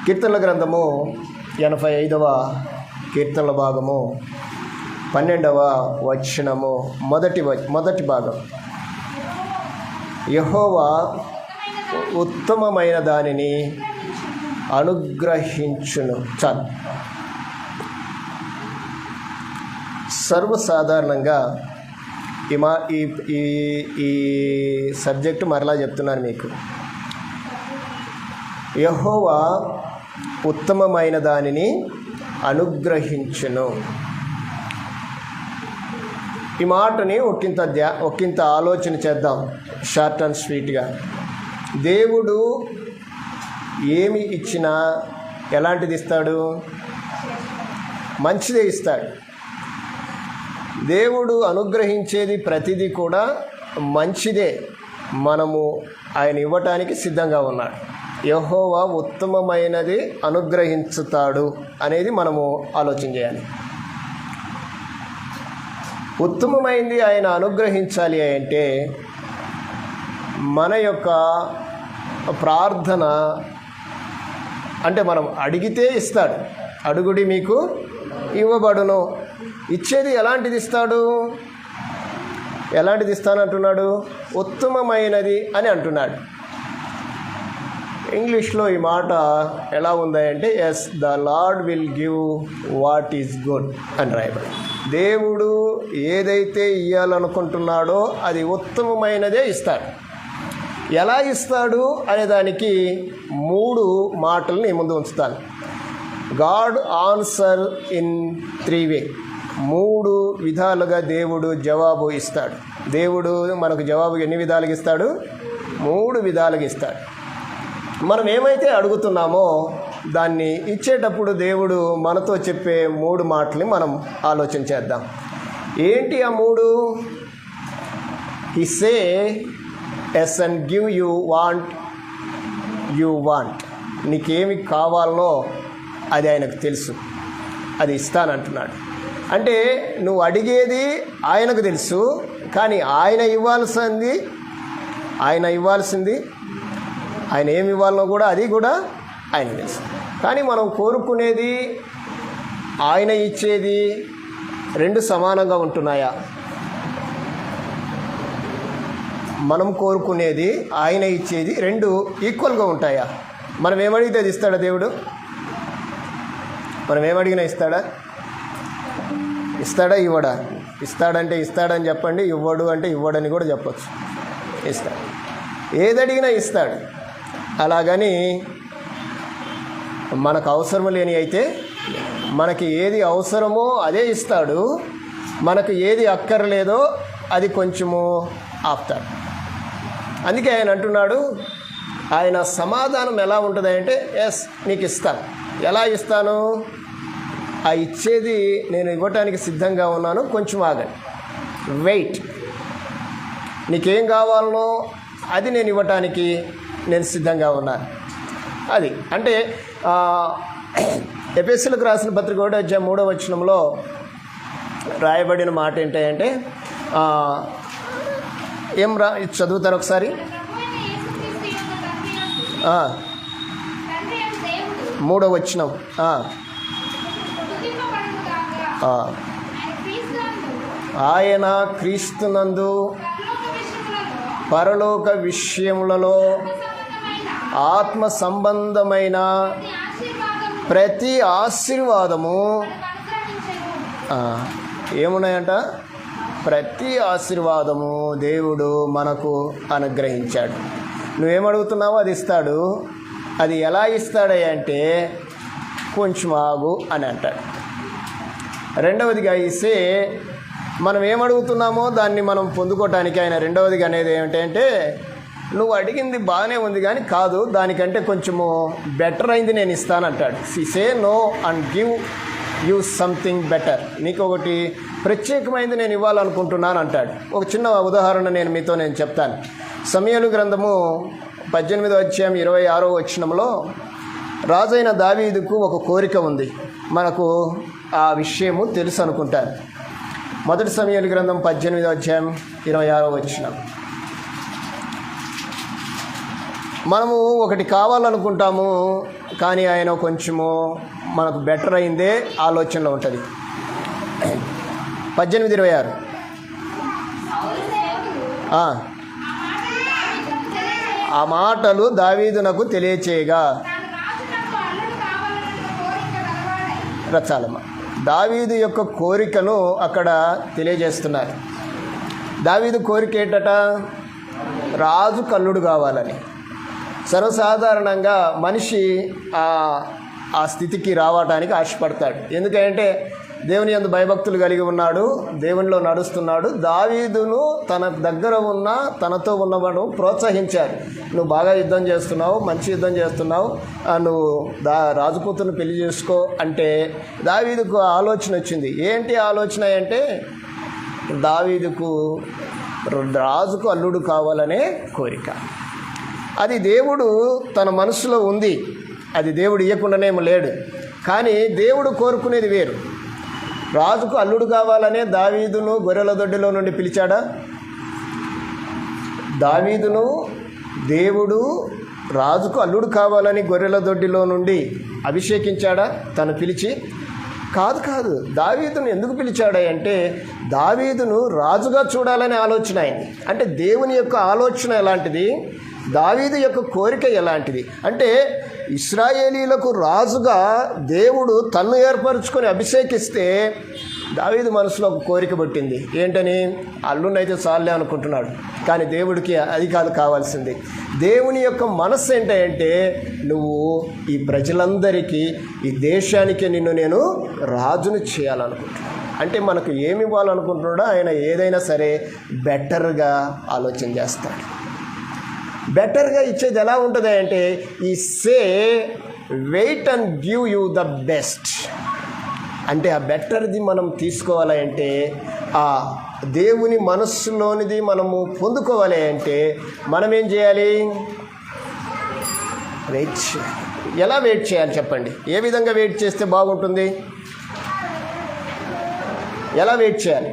కీర్తనల గ్రంథము 85వ కీర్తనల భాగము 12వ వచనము మొదటి భాగం. యెహోవా ఉత్తమమైన దానిని అనుగ్రహించును. చాలు. సర్వసాధారణంగా ఈ సబ్జెక్టు మరలా చెప్తున్నాను మీకు. యెహోవా ఉత్తమమైన దానిని అనుగ్రహించును. ఈ మాటని ఒకంత ఆలోచన చేద్దాం, షార్ట్ అండ్ స్వీట్గా. దేవుడు ఏమి ఇచ్చినా ఎలాంటిది ఇస్తాడు? మంచిదే ఇస్తాడు. దేవుడు అనుగ్రహించేది ప్రతిదీ కూడా మంచిదే. మనము ఆయన ఇవ్వటానికి సిద్ధంగా ఉన్నాడు. యెహోవా ఉత్తమమైనది అనుగ్రహించుతాడు అనేది మనము ఆలోచన చేయాలి. ఉత్తమమైనది ఆయన అనుగ్రహించాలి అంటే మన యొక్క ప్రార్థన, అంటే మనం అడిగితే ఇస్తాడు. అడుగుడి మీకు ఇవ్వబడును. ఇచ్చేది ఎలాంటిది ఇస్తాడు? ఎలాంటిది ఇస్తానంటున్నాడు? ఉత్తమమైనది అని అంటున్నాడు. ఇంగ్లీష్లో ఈ మాట ఎలా ఉందంటే, yes the Lord will give what is good అని రాయబడి. దేవుడు ఏదైతే ఇవ్వాలనుకుంటున్నాడో అది ఉత్తమమైనదే ఇస్తాడు. ఎలా ఇస్తాడు అనే దానికి 3 మాటలు నీ ముందు ఉంచుతాను. గాడ్ ఆన్సర్ ఇన్ 3 వే. 3 విధాలుగా దేవుడు జవాబు ఇస్తాడు. దేవుడు మనకు జవాబు ఎన్ని విధాలుగా ఇస్తాడు? 3 విధాలుగా ఇస్తాడు. మనం ఏమైతే అడుగుతున్నామో దాన్ని ఇచ్చేటప్పుడు దేవుడు మనతో చెప్పే 3 మాటలు మనం ఆలోచన చేద్దాం. ఏంటి ఆ 3? He say yes and give you want. నీకేమి కావాలనో అది ఆయనకు తెలుసు, అది ఇస్తానంటున్నాడు. అంటే నువ్వు అడిగేది ఆయనకు తెలుసు, కానీ ఆయన ఇవ్వాల్సింది ఆయన ఏమి ఇవ్వాలనో కూడా అది కూడా ఆయన తెలుసు. కానీ మనం కోరుకునేది ఆయన ఇచ్చేది 2 సమానంగా ఉంటున్నాయా? మనం కోరుకునేది ఆయన ఇచ్చేది 2 ఈక్వల్గా ఉంటాయా? మనం ఏమడిగితే అది ఇస్తాడా దేవుడు? మనం ఏమడిగినా ఇస్తాడా? ఇవ్వడా? ఇస్తాడంటే ఇస్తాడని చెప్పండి, ఇవ్వడు అంటే ఇవ్వడని కూడా చెప్పచ్చు. ఇస్తాడు. ఏదడిగినా ఇస్తాడు. అలాగని మనకు అవసరం లేని అయితే, మనకి ఏది అవసరమో అదే ఇస్తాడు. మనకు ఏది అక్కర్లేదో అది కొంచెము ఆపుతాడు. అందుకే ఆయన అంటున్నాడు, ఆయన సమాధానం ఎలా ఉంటుంది అంటే, ఎస్ నీకు ఇస్తాను. ఎలా ఇస్తాను? ఆ ఇచ్చేది నేను ఇవ్వటానికి సిద్ధంగా ఉన్నాను, కొంచెం ఆగండి, వెయిట్. నీకేం కావాలనో అది నేను ఇవ్వటానికి నేను సిద్ధంగా ఉన్నాను. అది అంటే ఎఫెసీయులకు రాసిన పత్రిక 1:3 వచనంలో రాయబడిన మాట ఏంటంటే, చదువుతారు ఒకసారి. 3వ వచనం. ఆయన క్రీస్తునందు పరలోక విషయములలో ఆత్మ సంబంధమైన ప్రతి ఆశీర్వాదము ఏమున్నాయంట? ప్రతి ఆశీర్వాదము దేవుడు మనకు అనుగ్రహించాడు. నువ్వేమడుగుతున్నావో అది ఇస్తాడు. అది ఎలా ఇస్తాడంటే, కొంచెం ఆగు అని అంటాడు. రెండవదిగా ఇస్తే మనం ఏమడుగుతున్నామో దాన్ని మనం పొందుకోవటానికి ఆయన రెండవదిగా అనేది ఏమిటంటే, నువ్వు అడిగింది బాగానే ఉంది కానీ కాదు, దానికంటే కొంచెము బెటర్ అయింది నేను ఇస్తానంటాడు. Say no and give you something better. నీకు ఒకటి ప్రత్యేకమైనది నేను ఇవ్వాలనుకుంటున్నాను అంటాడు. ఒక చిన్న ఉదాహరణ నేను చెప్తాను. సమూయేలు గ్రంథము 18వ అధ్యాయం 26వ వచనంలో రాజైన దావీదుకు ఒక కోరిక ఉంది. మనకు ఆ విషయము తెలుసు అనుకుంటాను. 1 సమూయేలు గ్రంథం 18వ అధ్యాయం 26వ వచనం. మనము ఒకటి కావాలనుకుంటాము, కానీ ఆయన కొంచెము మనకు బెటర్ అయిందే ఆలోచనలో ఉంటుంది. 18:26 ఆ మాటలు దావీదునకు తెలియచేయగా రచాలమ్మ దావీదు యొక్క కోరికను అక్కడ తెలియజేస్తున్నారు. దావీదు కోరిక ఏంటట? రాజు కల్లుడు కావాలని. సర్వసాధారణంగా మనిషి ఆ స్థితికి రావటానికి ఆశపడతాడు. ఎందుకంటే దేవుని యందు భయభక్తులు కలిగి ఉన్నాడు, దేవునిలో నడుస్తున్నాడు. దావీదును తన దగ్గర ఉన్న తనతో ఉన్నవాడు ప్రోత్సహించారు. నువ్వు బాగా యుద్ధం చేస్తున్నావు, మంచి యుద్ధం చేస్తున్నావు, నువ్వు రాజుకూతురుని పెళ్లి చేసుకో అంటే దావీదుకు ఆలోచన వచ్చింది. ఏంటి ఆలోచన అంటే దావీదుకు రాజుకు అల్లుడు కావాలనే కోరిక. అది దేవుడు తన మనసులో ఉంది, అది దేవుడు ఇవ్వకుండానేమో లేడు. కానీ దేవుడు కోరుకునేది వేరు. రాజుకు అల్లుడు కావాలనే దావీదును గొర్రెల దొడ్డిలో నుండి పిలిచాడా? దావీదును దేవుడు రాజుకు అల్లుడు కావాలని గొర్రెల దొడ్డిలో నుండి అభిషేకించాడా తను పిలిచి? కాదు. దావీదును ఎందుకు పిలిచాడా అంటే దావీదును రాజుగా చూడాలనే ఆలోచన అయింది. అంటే దేవుని యొక్క ఆలోచన ఎలాంటిది, దావీదు యొక్క కోరిక ఎలాంటిది అంటే ఇశ్రాయేలీలకు రాజుగా దేవుడు తన్ను ఏర్పరచుకొని అభిషేకిస్తే దావీదు మనసులో ఒక కోరిక పుట్టింది. ఏంటని? అల్లునైతే చాలే అనుకుంటున్నాడు, కానీ దేవుడికి అది కాదు కావాల్సింది. దేవుని యొక్క మనస్సు ఏంటంటే నువ్వు ఈ ప్రజలందరికీ, ఈ దేశానికి నిన్ను నేను రాజును చేయాలనుకుంటున్నాను. అంటే మనకు ఏమి ఇవ్వాలనుకుంటున్నాడో ఆయన ఏదైనా సరే బెటర్గా ఆలోచన చేస్తాడు. బెటర్గా ఇచ్చేది ఎలా ఉంటుంది అంటే ఈ say wait and give you the best. అంటే ఆ బెటర్ది మనం తీసుకోవాలి అంటే ఆ దేవుని మనస్సులోనిది మనము పొందుకోవాలి అంటే మనం ఏం చేయాలి? వెయిట్ చేయాలి. ఎలా వెయిట్ చేయాలి చెప్పండి? ఏ విధంగా వెయిట్ చేస్తే బాగుంటుంది? ఎలా వెయిట్ చేయాలి?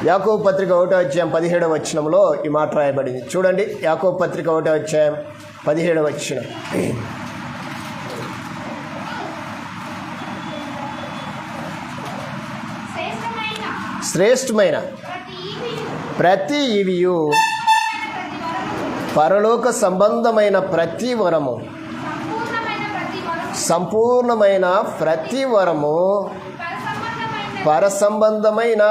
యాకోబు పత్రిక 1వ అధ్యాయం 17వ వచనంలో ఈ మాట రాయబడింది. చూడండి, యాకోబు పత్రిక 1వ అధ్యాయం 17వ వచనం. శ్రేష్టమైన ప్రతి ఈవియు పరలోక సంబంధమైన ప్రతి వరము, సంపూర్ణమైన ప్రతి వరము, పరసంబంధమైన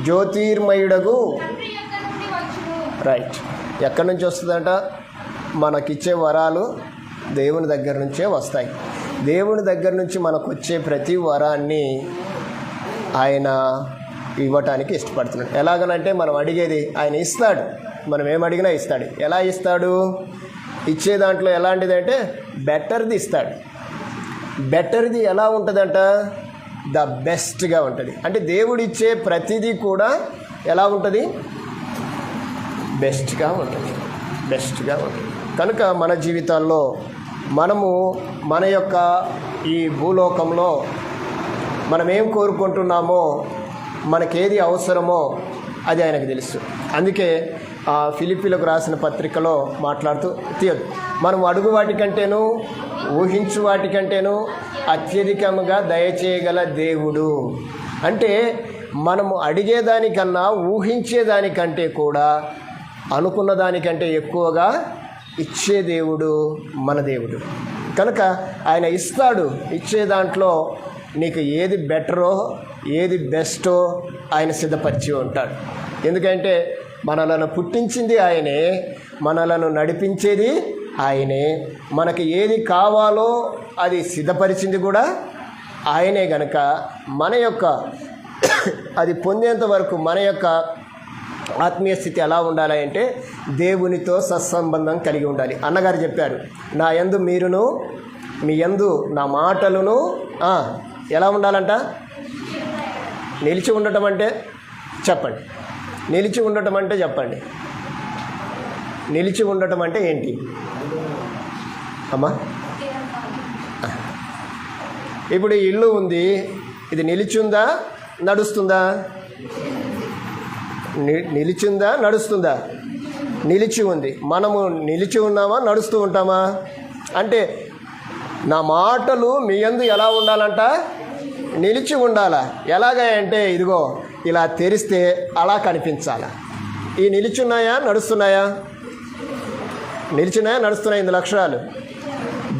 జ్యోతిర్మయుడగు. రైట్. ఎక్కడి నుంచి వస్తుందంట? మనకిచ్చే వరాలు దేవుని దగ్గర నుంచే వస్తాయి. దేవుని దగ్గర నుంచి మనకు వచ్చే ప్రతి వరాన్ని ఆయన ఇవ్వటానికి ఇష్టపడుతున్నాడు. ఎలాగనంటే మనం అడిగేది ఆయన ఇస్తాడు, మనం ఏమడిగినా ఇస్తాడు. ఎలా ఇస్తాడు? ఇచ్చే దాంట్లో ఎలాంటిది అంటే బెటర్ది ఇస్తాడు. బెటర్ది ఎలా ఉంటుందంట? ద బెస్ట్గా ఉంటుంది. అంటే దేవుడు ఇచ్చే ప్రతిదీ కూడా ఎలా ఉంటుంది? బెస్ట్గా ఉంటుంది. కనుక మన జీవితాల్లో మనము మన యొక్క ఈ భూలోకంలో మనం ఏం కోరుకుంటున్నామో, మనకేది అవసరమో అది ఆయనకు తెలుసు. అందుకే ఫిలిప్పీలకు రాసిన పత్రికలో మాట్లాడుతూ తీయదు, మనం అడుగు వాటికంటేను ఊహించు వాటికంటేను అత్యధికంగా దయచేయగల దేవుడు. అంటే మనము అడిగేదానికన్నా ఊహించేదానికంటే కూడా అనుకున్న దానికంటే ఎక్కువగా ఇచ్చే దేవుడు మన దేవుడు. కనుక ఆయన ఇస్తాడు. ఇచ్చే దాంట్లో నీకు ఏది బెటరో ఏది బెస్టో ఆయన సిద్ధపరిచి ఉంటాడు. ఎందుకంటే మనలను పుట్టించింది ఆయనే, మనలను నడిపించేది ఆయనే, మనకి ఏది కావాలో అది సిద్ధపరిచింది కూడా ఆయనే. గనక మన యొక్క అది పొందేంత వరకు మన యొక్క ఆత్మీయ స్థితి ఎలా ఉండాలి అంటే దేవునితో సత్సంబంధం కలిగి ఉండాలి. అన్నగారు చెప్పారు, నా యందు మీరును మీ యందు నా మాటలును ఎలా ఉండాలంట? నిలిచి ఉండటం అంటే చెప్పండి. నిలిచి ఉండటం అంటే చెప్పండి. నిలిచి ఉండటం అంటే ఏంటి అమ్మా? ఇప్పుడు ఇల్లు ఉంది, ఇది నిలిచి ఉందా నడుస్తుందా? నిలిచిందా, నడుస్తుందా? నిలిచి ఉంది. మనము నిలిచి ఉన్నామా, నడుస్తూ ఉంటామా? అంటే నా మాటలు మీ యందు ఎలా ఉండాలంట? నిలిచి ఉండాలా. ఎలాగా అంటే ఇదిగో ఇలా తెరిస్తే అలా కనిపించాలా. ఈ నిలిచున్నాయా, నడుస్తున్నాయా? నిలిచినాయా, నడుస్తున్నాయి. 8 లక్షణాలు.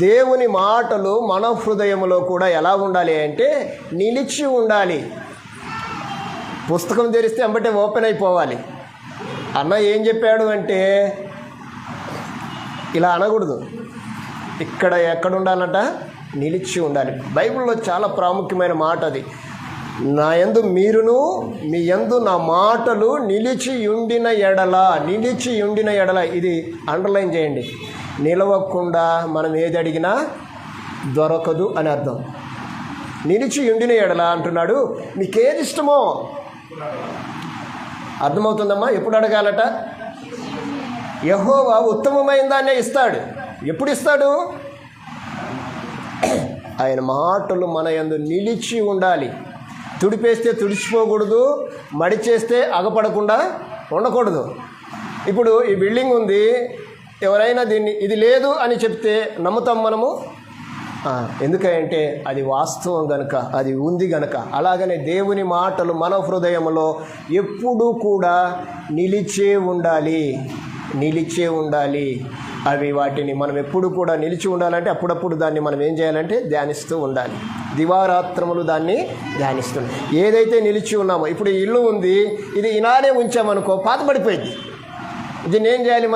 దేవుని మాటలు మన హృదయంలో కూడా ఎలా ఉండాలి అంటే నిలిచి ఉండాలి. పుస్తకం తెరిస్తే వెంబటే ఓపెన్ అయిపోవాలి. అన్న ఏం చెప్పాడు అంటే ఇలా అనకూడదు. ఎక్కడ ఉండాలంట? నిలిచి ఉండాలి. బైబిల్లో చాలా ప్రాముఖ్యమైన మాట అది. నా యందు మీరును మీ యందు నా మాటలు నిలిచి ఉండిన ఎడల. ఇది అండర్లైన్ చేయండి. నిలవకుండా మనం ఏది అడిగినా దొరకదు అని అర్థం. నిలిచి ఉండిన ఎడల అంటున్నాడు. మీకేది ఇష్టమో అర్థమవుతుందమ్మా? ఎప్పుడు అడగాలట? యెహోవా ఉత్తమమైన దాన్నే ఇస్తాడు. ఎప్పుడు ఇస్తాడు? ఆయన మాటలు మన యందు నిలిచి ఉండాలి. తుడిపేస్తే తుడిచిపోకూడదు, మడిచేస్తే అగపడకుండా ఉండకూడదు. ఇప్పుడు ఈ బిల్డింగ్ ఉంది, ఎవరైనా ఇది లేదు అని చెప్తే నమ్ముతాం మనము. ఎందుకంటే అది వాస్తవం గనుక, అది ఉంది గనుక. అలాగనే దేవుని మాటలు మన హృదయంలో ఎప్పుడూ కూడా నిలిచే ఉండాలి. అవి వాటిని మనం ఎప్పుడు కూడా నిలిచి ఉండాలంటే అప్పుడప్పుడు దాన్ని మనం ఏం చేయాలంటే ధ్యానిస్తూ ఉండాలి. దివారాత్రములు దాన్ని ధ్యానిస్తుంది. ఏదైతే నిలిచి ఉన్నామో, ఇప్పుడు ఈ ఇల్లు ఉంది, ఇది ఇలానే ఉంచామనుకో పాతబడిపోయింది. దీన్ని ఏం చేయాలి?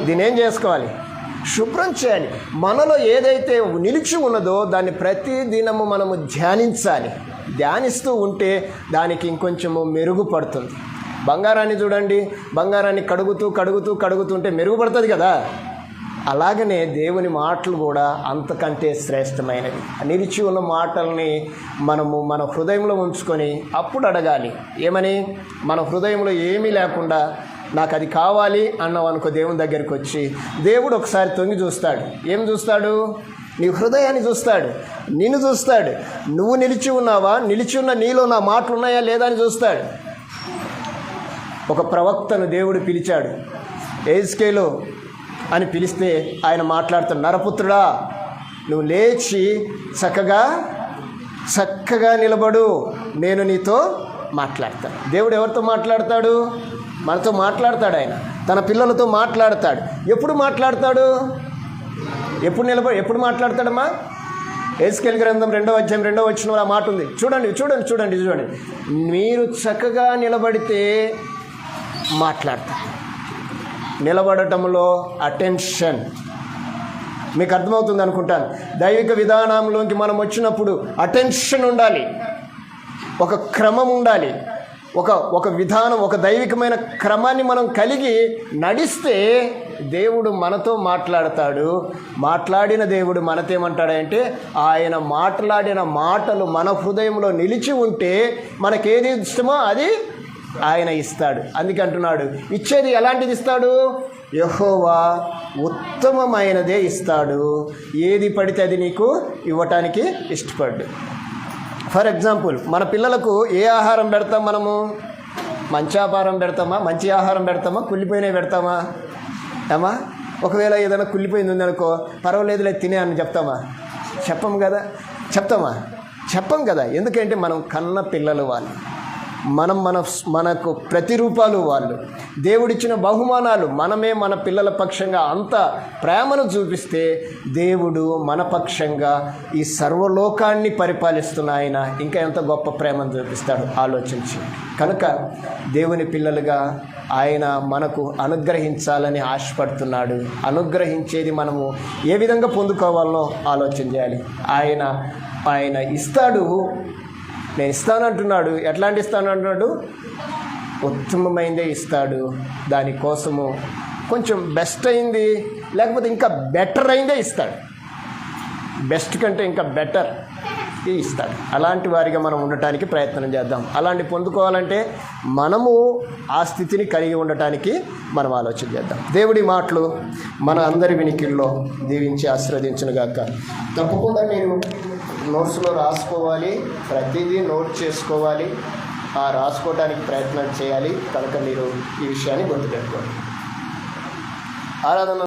దీన్ని ఏం చేసుకోవాలి? శుభ్రం చేయాలి. మనలో ఏదైతే నిలిచి ఉన్నదో దాన్ని ప్రతి దినము మనము ధ్యానిస్తూ ఉంటే దానికి ఇంకొంచెము మెరుగుపడుతుంది. బంగారాన్ని చూడండి, బంగారాన్ని కడుగుతుంటే మెరుగుపడుతుంది కదా. అలాగనే దేవుని మాటలు కూడా అంతకంటే శ్రేష్టమైనవి. నిలిచి ఉన్న మాటల్ని మనము మన హృదయంలో ఉంచుకొని అప్పుడు అడగాలి. ఏమని? మన హృదయంలో ఏమీ లేకుండా నాకు అది కావాలి అన్నావు అనుకో, దేవుని దగ్గరికి వచ్చి దేవుడు ఒకసారి తొంగి చూస్తాడు. ఏం చూస్తాడు? నీ హృదయాన్ని చూస్తాడు, నిన్ను చూస్తాడు. నువ్వు నిలిచి ఉన్నావా, నిలిచి ఉన్న నీలో నా మాటలు ఉన్నాయా లేదా అని చూస్తాడు. ఒక ప్రవక్తను దేవుడు పిలిచాడు. ఎజ్కేలు అని పిలిస్తే ఆయన మాట్లాడుతాడు. నరపుత్రుడా, నువ్వు లేచి చక్కగా నిలబడు, నేను నీతో మాట్లాడతాను. దేవుడు ఎవరితో మాట్లాడతాడు? మనతో మాట్లాడతాడు. ఆయన తన పిల్లలతో మాట్లాడతాడు. ఎప్పుడు మాట్లాడతాడు? ఎప్పుడు మాట్లాడతాడమ్మా? ఎజ్కేలు గ్రంథం 2వ అధ్యాయం 2వ వచనంలో ఆ మాట ఉంది. చూడండి. మీరు చక్కగా నిలబడితే మాట్లాడతాడు. నిలబడటంలో అటెన్షన్ మీకు అర్థమవుతుంది అనుకుంటాను. దైవిక విధానంలోకి మనం వచ్చినప్పుడు అటెన్షన్ ఉండాలి, ఒక క్రమం ఉండాలి, ఒక విధానం, ఒక దైవికమైన క్రమాన్ని మనం కలిగి నడిస్తే దేవుడు మనతో మాట్లాడతాడు. మాట్లాడిన దేవుడు మనతేమంటాడంటే ఆయన మాట్లాడిన మాటలు మన హృదయంలో నిలిచి ఉంటే మనకేది ఇష్టమో అది ఆయన ఇస్తాడు. అందుకే అంటున్నాడు, ఇచ్చేది ఎలాంటిది ఇస్తాడు? యెహోవా ఉత్తమమైనదే ఇస్తాడు. ఏది పడితే అది నీకు ఇవ్వటానికి ఇష్టపడ్డు. ఫర్ ఎగ్జాంపుల్, మన పిల్లలకు ఏ ఆహారం పెడతాం మనము? మంచి ఆహారం పెడతామా? మంచి ఆహారం పెడతామా? కుళ్ళిపోయినవి పెడతామా? ఒకవేళ ఏదైనా కుళ్ళిపోయింది ఉందనుకో, పర్వాలేదులే తినే అని చెప్తామా? చెప్పం కదా. ఎందుకంటే మనం కన్న పిల్లలు వాళ్ళు, మనకు ప్రతిరూపాలు వాళ్ళు, దేవుడిచ్చిన బహుమానాలు. మనమే మన పిల్లల పక్షంగా అంత ప్రేమను చూపిస్తే దేవుడు మన పక్షంగా ఈ సర్వలోకాన్ని పరిపాలిస్తున్న ఆయన ఇంకా ఎంత గొప్ప ప్రేమను చూపిస్తాడు ఆలోచించి. కనుక దేవుని పిల్లలుగా ఆయన మనకు అనుగ్రహించాలని ఆశపడుతున్నాడు. అనుగ్రహించేది మనము ఏ విధంగా పొందుకోవాలనో ఆలోచన చేయాలి. ఆయన ఇస్తాడు. నేను ఇస్తానంటున్నాడు. ఎట్లాంటి ఇస్తానంటున్నాడు? ఉత్తమమైనదే ఇస్తాడు. దానికోసము కొంచెం బెస్ట్ అయింది, లేకపోతే ఇంకా బెటర్ అయిందే ఇస్తాడు. బెస్ట్ కంటే ఇంకా బెటర్ ఇస్తాడు. అలాంటి వారిగా మనం ఉండటానికి ప్రయత్నం చేద్దాం. అలాంటి పొందుకోవాలంటే మనము ఆ స్థితిని కలిగి ఉండటానికి మనం ఆలోచన చేద్దాం. దేవుడి మాటలు మన అందరి వినికిల్లో దీవించి ఆశీర్వదించునుగాక. తప్పకుండా మీరు నోట్స్లో రాసుకోవాలి, ప్రతిదీ నోట్ చేసుకోవాలి. రాసుకోవడానికి ప్రయత్నం చేయాలి. కనుక మీరు ఈ విషయాన్ని గుర్తుపెట్టుకోండి. ఆరాధన